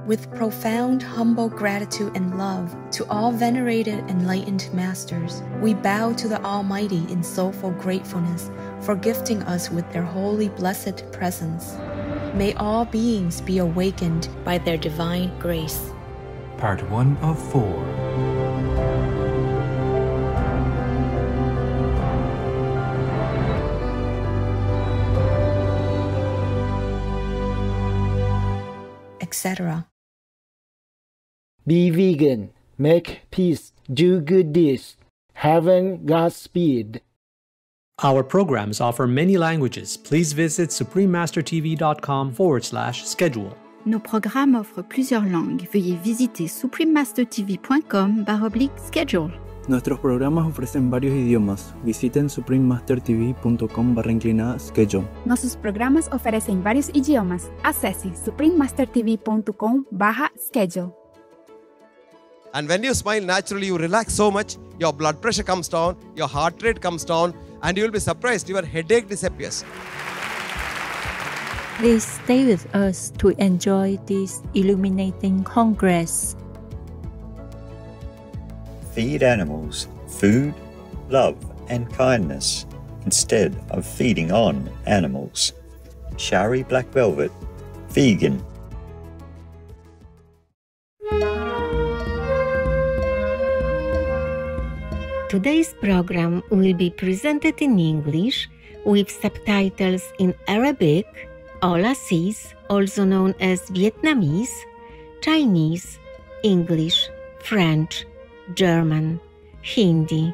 With profound, humble gratitude and love to all venerated enlightened masters, we bow to the Almighty in soulful gratefulness for gifting us with their holy blessed presence. May all beings be awakened by their divine grace. Part 1 of 4. Etc. Be vegan, make peace, do good deeds. Heaven, Godspeed. Our programs offer many languages. Please visit suprememastertv.com/schedule. Nos programmes offrent plusieurs langues. Veuillez visiter suprememastertv.com/schedule. Nuestros programas ofrecen varios idiomas. Visiten suprememastertv.com/schedule. Nossos programas oferecem vários idiomas. Acesse suprememastertv.com/schedule. And when you smile naturally, you relax so much, your blood pressure comes down, your heart rate comes down, and you will be surprised, your headache disappears. Please stay with us to enjoy this illuminating congress. Feed animals food, love, and kindness instead of feeding on animals. Shari Black Velvet, vegan. Today's program will be presented in English with subtitles in Arabic, Aulacese, also known as Vietnamese, Chinese, English, French, German, Hindi,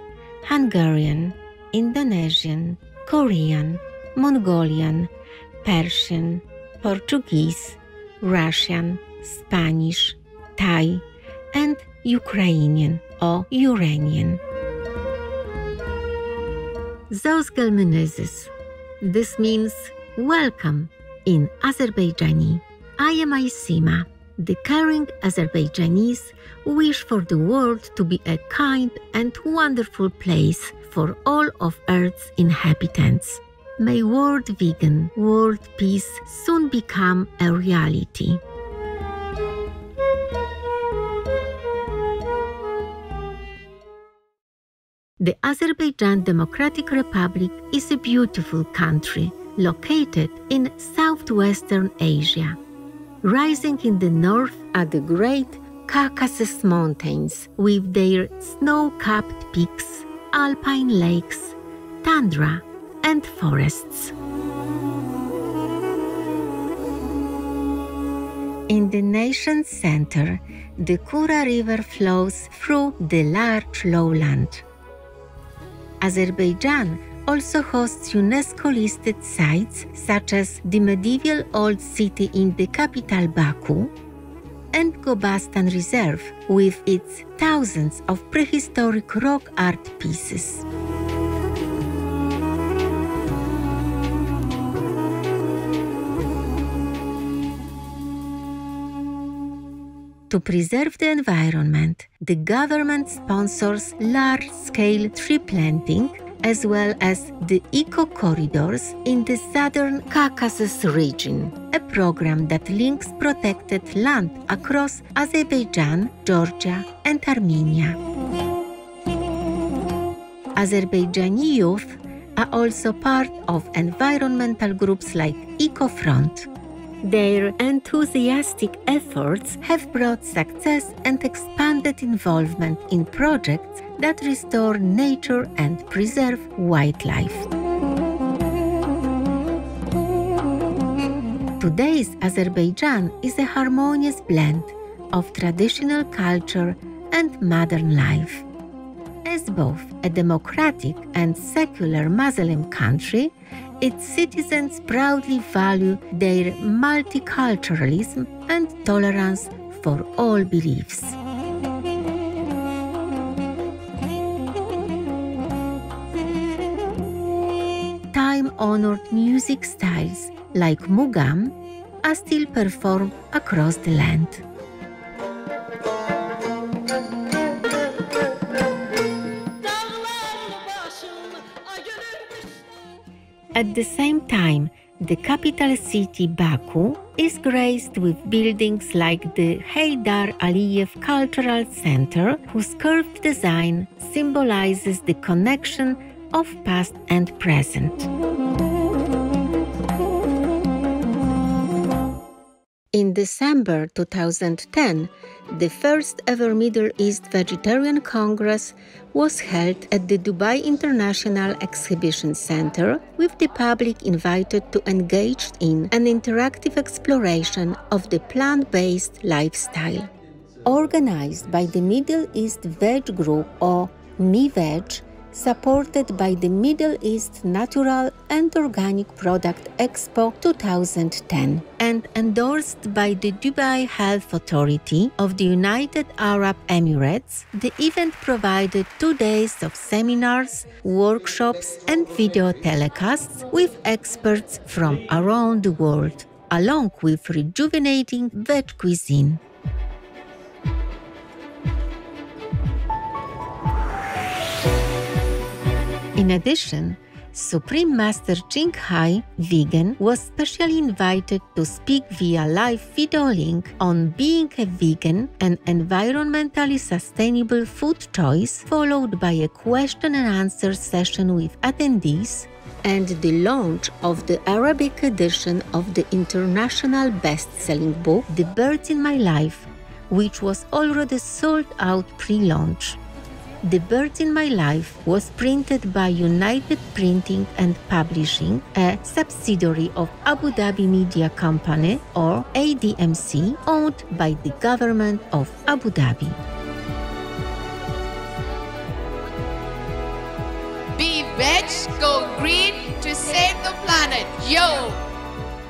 Hungarian, Indonesian, Korean, Mongolian, Persian, Portuguese, Russian, Spanish, Thai, and Ukrainian or Uranian. Zozgal Menezes. This means welcome in Azerbaijani. I am Aysima. The caring Azerbaijanis wish for the world to be a kind and wonderful place for all of Earth's inhabitants. May world vegan, world peace soon become a reality. The Azerbaijan Democratic Republic is a beautiful country located in southwestern Asia. Rising in the north are the great Caucasus Mountains with their snow-capped peaks, alpine lakes, tundra, and forests. In the nation's center, the Kura River flows through the large lowland. Azerbaijan also hosts UNESCO-listed sites such as the medieval old city in the capital Baku and Gobastan Reserve with its thousands of prehistoric rock art pieces. To preserve the environment, the government sponsors large-scale tree planting as well as the eco-corridors in the southern Caucasus region, a program that links protected land across Azerbaijan, Georgia, and Armenia. Azerbaijani youth are also part of environmental groups like EcoFront. Their enthusiastic efforts have brought success and expanded involvement in projects that restore nature and preserve wildlife. Today's Azerbaijan is a harmonious blend of traditional culture and modern life. As both a democratic and secular Muslim country, its citizens proudly value their multiculturalism and tolerance for all beliefs. Time-honored music styles like Mugam are still performed across the land. At the same time, The capital city, Baku, is graced with buildings like the Heydar Aliyev Cultural Center, whose curved design symbolizes the connection of past and present. In December 2010, the first ever Middle East Vegetarian Congress was held at the Dubai International Exhibition Center, with the public invited to engage in an interactive exploration of the plant-based lifestyle. Organized by the Middle East Veg Group, or MEVEG, supported by the Middle East Natural and Organic Product Expo 2010, and endorsed by the Dubai Health Authority of the United Arab Emirates, the event provided 2 days of seminars, workshops, and video telecasts with experts from around the world, along with rejuvenating veg cuisine. In addition, Supreme Master Ching Hai, vegan, was specially invited to speak via live video link on being a vegan and environmentally sustainable food choice, followed by a question and answer session with attendees, and the launch of the Arabic edition of the international best-selling book, The Birds in My Life, which was already sold out pre-launch. The Birds in My Life was printed by United Printing and Publishing, a subsidiary of Abu Dhabi Media Company, or ADMC, owned by the government of Abu Dhabi. Be veg, go green to save the planet, yo!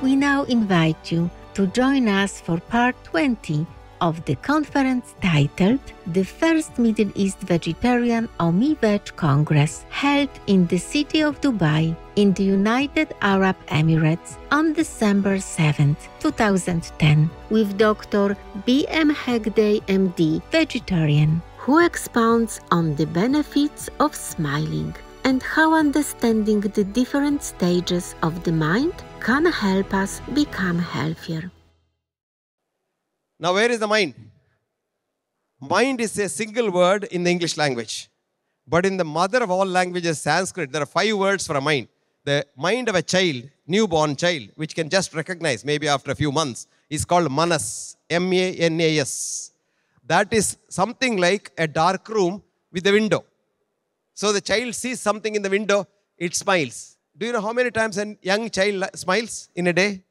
We now invite you to join us for part 20 of the conference titled The First Middle East Vegetarian or MEVEG Congress, held in the city of Dubai in the United Arab Emirates on December 7, 2010, with Dr. B.M. Hegde, MD, vegetarian, who expounds on the benefits of smiling and how understanding the different stages of the mind can help us become healthier. Now, where is the mind? Mind is a single word in the English language. But in the mother of all languages, Sanskrit, there are 5 words for a mind. The mind of a child, newborn child, which can just recognize maybe after a few months, is called manas, M-A-N-A-S. That is something like a dark room with a window. So the child sees something in the window, it smiles. Do you know how many times a young child smiles in a day?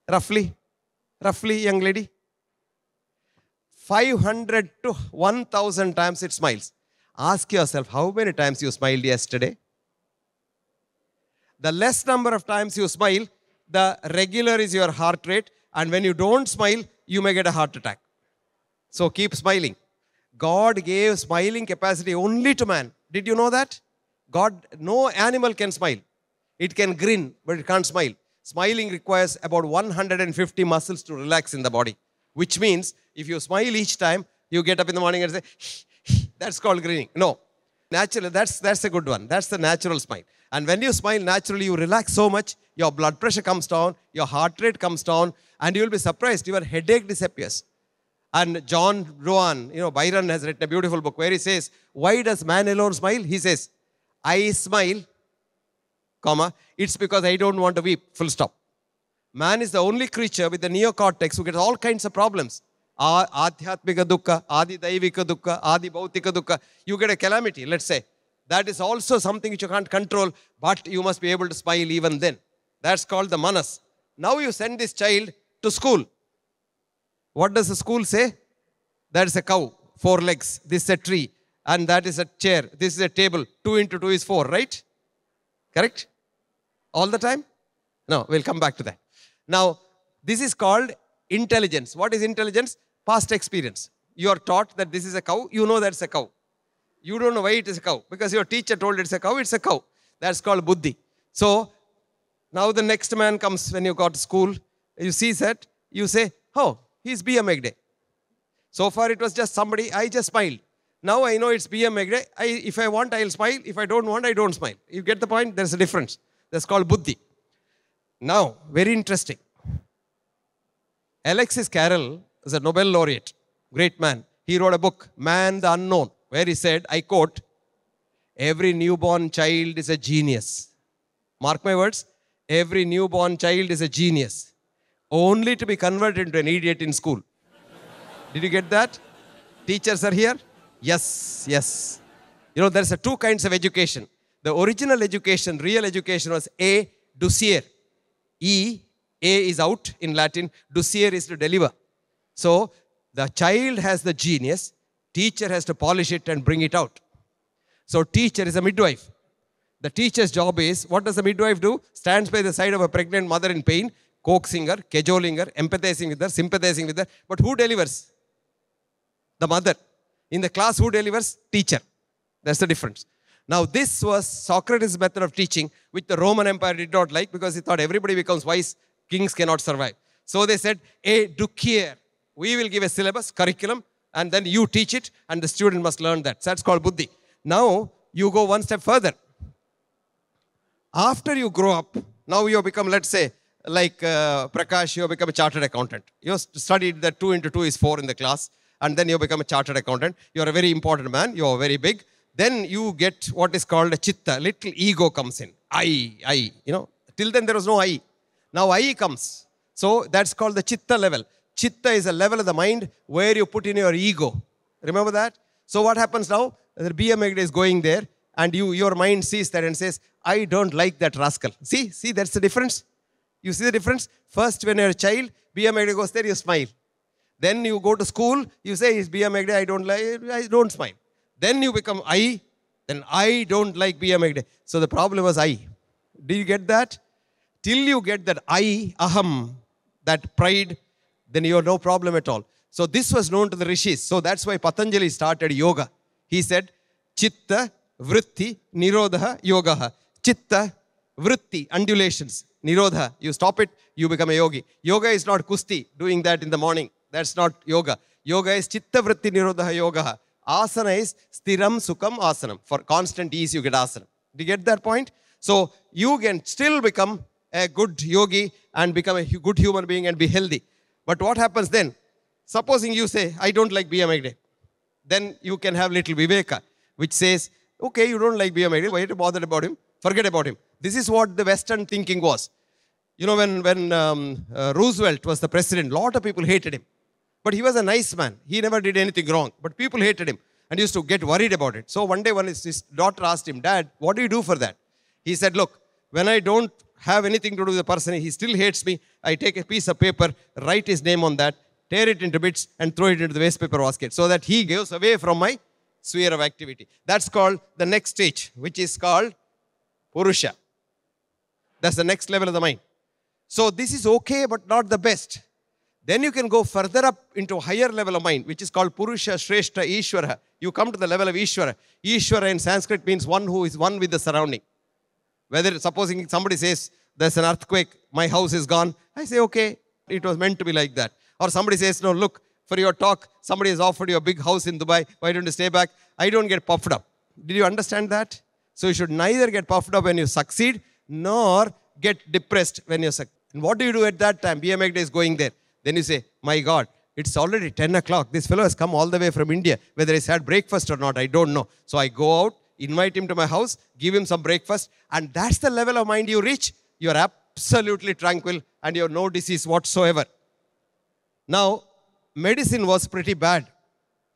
Roughly, young lady? 500 to 1,000 times it smiles. Ask yourself, how many times you smiled yesterday? The less number of times you smile, the regular is your heart rate, and when you don't smile, you may get a heart attack. So keep smiling. God gave smiling capacity only to man. Did you know that? No animal can smile. It can grin, but it can't smile. Smiling requires about 150 muscles to relax in the body, which means if you smile each time, you get up in the morning and say, that's called grinning. No. Naturally, that's a good one. That's the natural smile. And when you smile naturally, you relax so much, your blood pressure comes down, your heart rate comes down, and you will be surprised, your headache disappears. And John Rowan, Byron has written a beautiful book where he says, why does man alone smile? He says, I smile, it's because I don't want to weep, full stop. Man is the only creature with the neocortex who gets all kinds of problems. Adhyatmika dukkha, adi daivika dukkha, adi bhautika dukkha. You get a calamity, let's say. That is also something which you can't control, but you must be able to smile even then. That's called the manas. Now you send this child to school. What does the school say? That is a cow, 4 legs. This is a tree. And that is a chair. This is a table. 2 into 2 is 4, right? Correct? All the time? No, we'll come back to that. Now, this is called intelligence. What is intelligence? Past experience. You are taught that this is a cow. You know that's a cow. You don't know why it is a cow. Because your teacher told it's a cow. It's a cow. That's called buddhi. So, now the next man comes when you go to school. You see that. You say, oh, he's B.M. Hegde. So far it was just somebody. I just smiled. Now I know it's B.M. Hegde. If I want, I'll smile. If I don't want, I don't smile. You get the point? There's a difference. That's called buddhi. Now, very interesting. Alexis Carrel is a Nobel laureate, great man. He wrote a book, Man the Unknown, where he said, I quote, every newborn child is a genius. Mark my words, every newborn child is a genius, only to be converted into an idiot in school. Did you get that? Teachers are here? Yes, yes. You know, there's two kinds of education. The original education, real education was A, ducere. A is out in Latin, ducere is to deliver. So, the child has the genius, teacher has to polish it and bring it out. So, teacher is a midwife. The teacher's job is, what does the midwife do? Stands by the side of a pregnant mother in pain, coaxing her, cajoling her, empathizing with her, sympathizing with her. But who delivers? The mother. In the class, who delivers? Teacher. That's the difference. Now, this was Socrates' method of teaching, which the Roman Empire did not like because he thought everybody becomes wise, kings cannot survive. So they said, a ducere. We will give a syllabus, curriculum, and then you teach it, and the student must learn that. So that's called buddhi. Now, you go one step further. After you grow up, now you become, let's say, like Prakash, you become a chartered accountant. You studied that 2 into 2 is 4 in the class, and then you become a chartered accountant. You are a very important man. You are very big. Then you get what is called a chitta. Little ego comes in. I. You know, till then there was no I. Now I comes. So that's called the chitta level. Chitta is a level of the mind where you put in your ego. Remember that? So what happens now? The BMEG is going there, and your mind sees that and says, I don't like that rascal. See, that's the difference. You see the difference? First, when you're a child, BMEG goes there, you smile. Then you go to school, you say, is BMEG, I don't smile. Then you become I, then I don't like BMEG. So the problem was I. Do you get that? Till you get that I, aham, that pride, then you have no problem at all. So this was known to the rishis. So that's why Patanjali started yoga. He said, chitta, vritti, nirodha, yogaha. Chitta, vritti, undulations, nirodha. You stop it, you become a yogi. Yoga is not kusti, doing that in the morning. That's not yoga. Yoga is chitta, vritti, nirodha, yogaha. Asana is stiram, sukham, asanam. For constant ease, you get asana. Do you get that point? So you can still become a good yogi and become a good human being and be healthy. But what happens then? Supposing you say, I don't like BMEG. Then you can have little viveka, which says, okay, you don't like BMEG. Why are you bothered about him? Forget about him. This is what the Western thinking was. You know, when Roosevelt was the president, a lot of people hated him. But he was a nice man. He never did anything wrong. But people hated him and used to get worried about it. So one day when his daughter asked him, Dad, what do you do for that? He said, look, when I don't have anything to do with the person, he still hates me. I take a piece of paper, write his name on that, tear it into bits and throw it into the waste paper basket so that he goes away from my sphere of activity. That's called the next stage, which is called Purusha. That's the next level of the mind. So this is okay, but not the best. Then you can go further up into a higher level of mind, which is called Purusha, Shrestha, Ishvara. You come to the level of Ishvara. Ishvara in Sanskrit means one who is one with the surrounding. Whether, supposing somebody says, there's an earthquake, my house is gone. I say, okay, it was meant to be like that. Or somebody says, no, look, for your talk, somebody has offered you a big house in Dubai. Why don't you stay back? I don't get puffed up. Did you understand that? So you should neither get puffed up when you succeed, nor get depressed when you succeed. And what do you do at that time? BMEG is going there. Then you say, my God, it's already 10 o'clock. This fellow has come all the way from India. Whether he's had breakfast or not, I don't know. So I go out, invite him to my house, give him some breakfast. And that's the level of mind you reach. You're absolutely tranquil and you have no disease whatsoever. Now, medicine was pretty bad.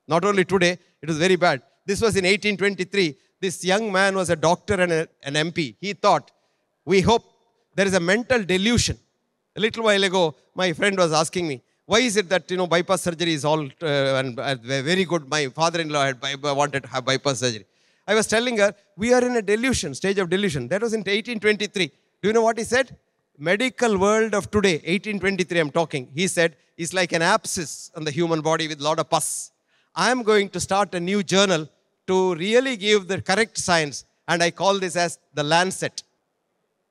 Not only today, it was very bad. This was in 1823. This young man was a doctor and an MP. He thought, we hope there is a mental delusion. A little while ago, my friend was asking me, why is it that, bypass surgery is all very good. My father-in-law wanted to have bypass surgery. I was telling her, we are in a delusion, stage of delusion. That was in 1823. Do you know what he said? Medical world of today, 1823 I'm talking. He said, is like an abscess on the human body with a lot of pus. I'm going to start a new journal to really give the correct science. And I call this as the Lancet.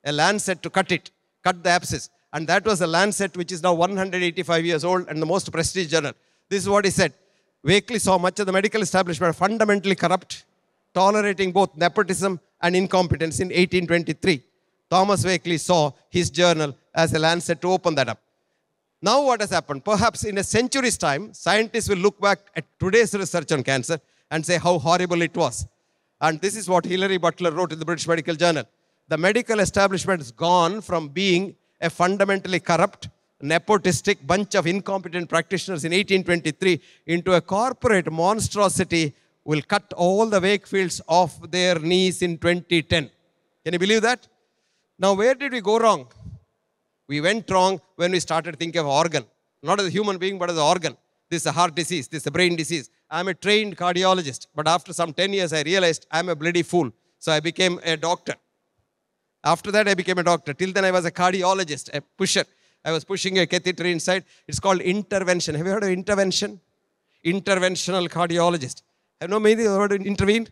A Lancet to cut the abscess. And that was the Lancet, which is now 185 years old and the most prestigious journal. This is what he said. Wakely saw much of the medical establishment fundamentally corrupt, tolerating both nepotism and incompetence in 1823. Thomas Wakeley saw his journal as a lancet to open that up. Now what has happened? Perhaps in a century's time, scientists will look back at today's research on cancer and say how horrible it was. And this is what Hilary Butler wrote in the British Medical Journal. The medical establishment has gone from being a fundamentally corrupt, nepotistic bunch of incompetent practitioners in 1823 into a corporate monstrosity will cut all the Wakefields off their knees in 2010. Can you believe that? Now, where did we go wrong? We went wrong when we started thinking of organ. Not as a human being, but as an organ. This is a heart disease. This is a brain disease. I'm a trained cardiologist. But after some 10 years, I realized I'm a bloody fool. So I became a doctor. After that, I became a doctor. Till then, I was a cardiologist, a pusher. I was pushing a catheter inside. It's called intervention. Have you heard of intervention? Interventional cardiologist. Have you maybe heard of intervene?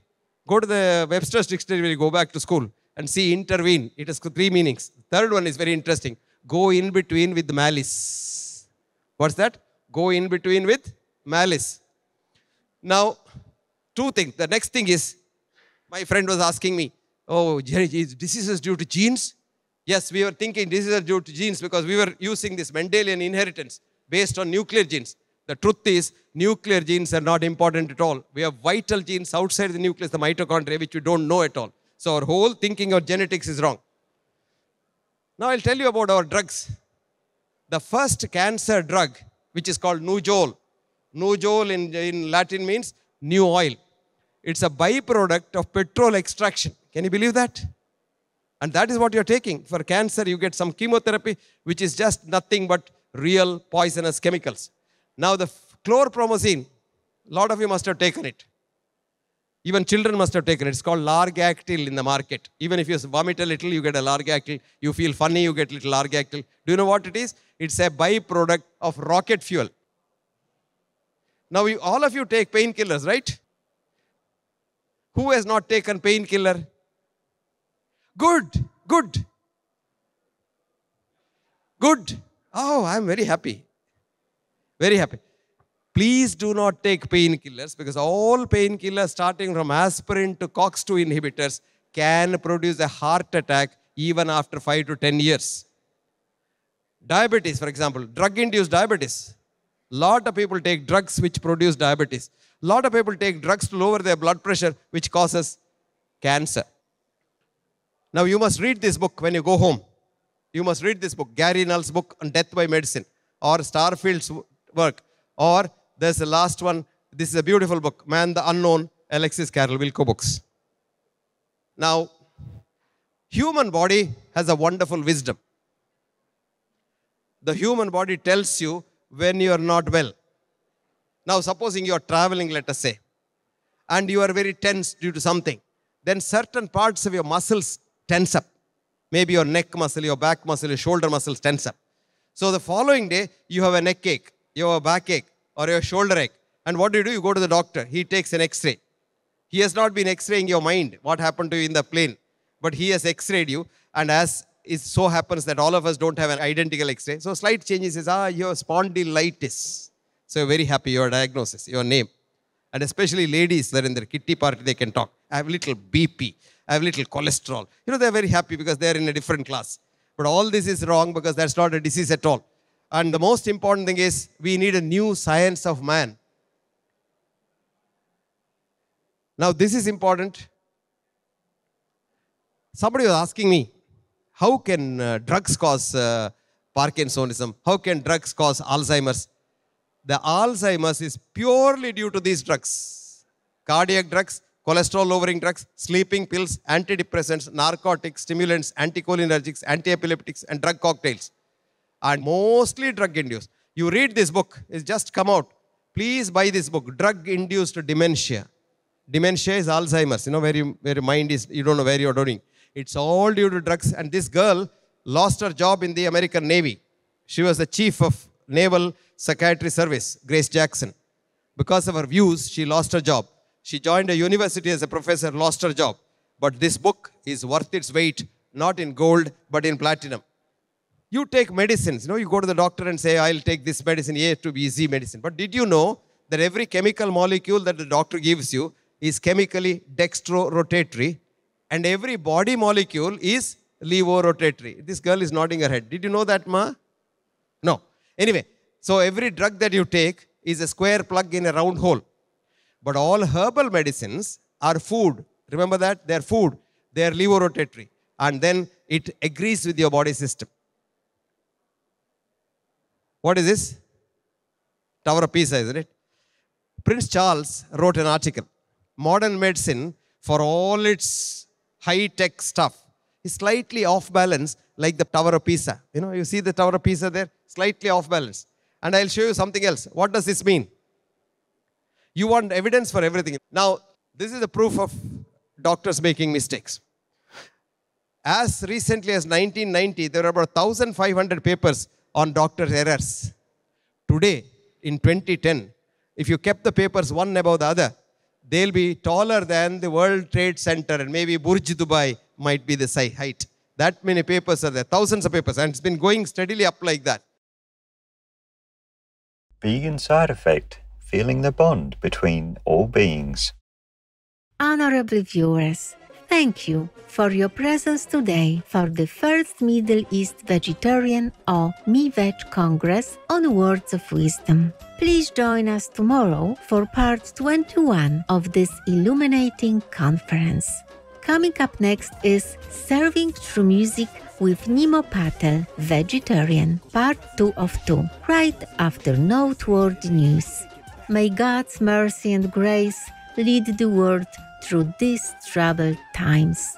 Go to the Webster's Dictionary when you go back to school and see intervene. It has 3 meanings. Third one is very interesting. Go in between with malice. What's that? Go in between with malice. Now, 2 things. The next thing is, my friend was asking me, oh, Jerry, is diseases due to genes? Yes, we were thinking diseases are due to genes because we were using this Mendelian inheritance based on nuclear genes. The truth is, nuclear genes are not important at all. We have vital genes outside the nucleus, the mitochondria, which we don't know at all. So our whole thinking of genetics is wrong. Now I'll tell you about our drugs. The first cancer drug, which is called Nujol. Nujol in Latin means new oil. It's a byproduct of petrol extraction. Can you believe that? And that is what you're taking. For cancer, you get some chemotherapy, which is just nothing but real poisonous chemicals. Now the chlorpromazine, a lot of you must have taken it. Even children must have taken it. It's called Largactil in the market. Even if you vomit a little, you get a Largactil. You feel funny, you get a little Largactil. Do you know what it is? It's a byproduct of rocket fuel. Now, all of you take painkillers, right? Who has not taken painkiller? Good, good, good. Oh, I'm very happy. Very happy. Please do not take painkillers because all painkillers starting from aspirin to COX-2 inhibitors can produce a heart attack even after 5 to 10 years. Diabetes, for example, drug-induced diabetes. Lot of people take drugs which produce diabetes. Lot of people take drugs to lower their blood pressure which causes cancer. Now you must read this book when you go home. You must read this book, Gary Null's book on death by medicine, or Starfield's work, or there's the last one. This is a beautiful book, Man the Unknown, Alexis Carrel Wilco books. Now, human body has a wonderful wisdom. The human body tells you when you are not well. Now, supposing you are traveling, let us say, and you are very tense due to something, then certain parts of your muscles tense up. Maybe your neck muscle, your back muscle, your shoulder muscles tense up. So the following day, you have a neck ache, you have a back ache, or your shoulder ache. And what do? You go to the doctor. He takes an X-ray. He has not been X-raying your mind, what happened to you in the plane. But he has X-rayed you. And as it so happens that all of us don't have an identical X-ray. So slight changes is, you have spondylitis. So you're very happy, your diagnosis, your name. And especially ladies, they're in their kitty party, they can talk. I have a little BP. I have a little cholesterol. You know, they're very happy because they're in a different class. But all this is wrong because that's not a disease at all. And the most important thing is we need a new science of man. Now this is important. Somebody was asking me, how can drugs cause Parkinsonism? How can drugs cause Alzheimer's? The Alzheimer's is purely due to these drugs. Cardiac drugs, cholesterol-lowering drugs, sleeping pills, antidepressants, narcotics, stimulants, anticholinergics, antiepileptics, and drug cocktails. And mostly drug-induced. You read this book, it's just come out. Please buy this book, Drug-Induced Dementia. Dementia is Alzheimer's, you know, where your mind is, you don't know where you're doing. It's all due to drugs. And this girl lost her job in the American Navy. She was the chief of Naval Psychiatry Service, Grace Jackson. Because of her views, she lost her job. She joined a university as a professor, lost her job. But this book is worth its weight, not in gold, but in platinum. You take medicines, you know, you go to the doctor and say, I'll take this medicine A to B, Z medicine. But did you know that every chemical molecule that the doctor gives you is chemically dextrorotatory, and every body molecule is levorotatory. This girl is nodding her head. Did you know that, ma? No. Anyway, so every drug that you take is a square plug in a round hole. But all herbal medicines are food. Remember that? They are food. They are levorotatory. And then it agrees with your body system. What is this? Tower of Pisa, isn't it? Prince Charles wrote an article. Modern medicine, for all its high-tech stuff, is slightly off balance like the Tower of Pisa. You know, you see the Tower of Pisa there? Slightly off balance. And I'll show you something else. What does this mean? You want evidence for everything. Now, this is the proof of doctors making mistakes. As recently as 1990, there were about 1,500 papers on doctors' errors. Today, in 2010, if you kept the papers one above the other, they'll be taller than the World Trade Center, and maybe Burj Dubai might be the height. That many papers are there, thousands of papers, and it's been going steadily up like that. Vegan side effect, feeling the bond between all beings. Honorable viewers, thank you for your presence today for the first Middle East Vegetarian or MEVEG Congress on Words of Wisdom. Please join us tomorrow for part 21 of this illuminating conference. Coming up next is Serving Through Music with Nimo Patel, Vegetarian, part 2 of 2, right after noteworthy news. May God's mercy and grace lead the world through these troubled times.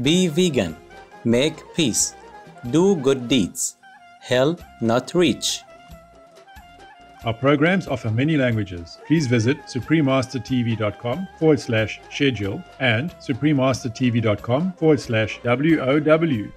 Be vegan. Make peace. Do good deeds. Hell not reach. Our programs offer many languages. Please visit suprememastertv.com/schedule and suprememastertv.com/WOW.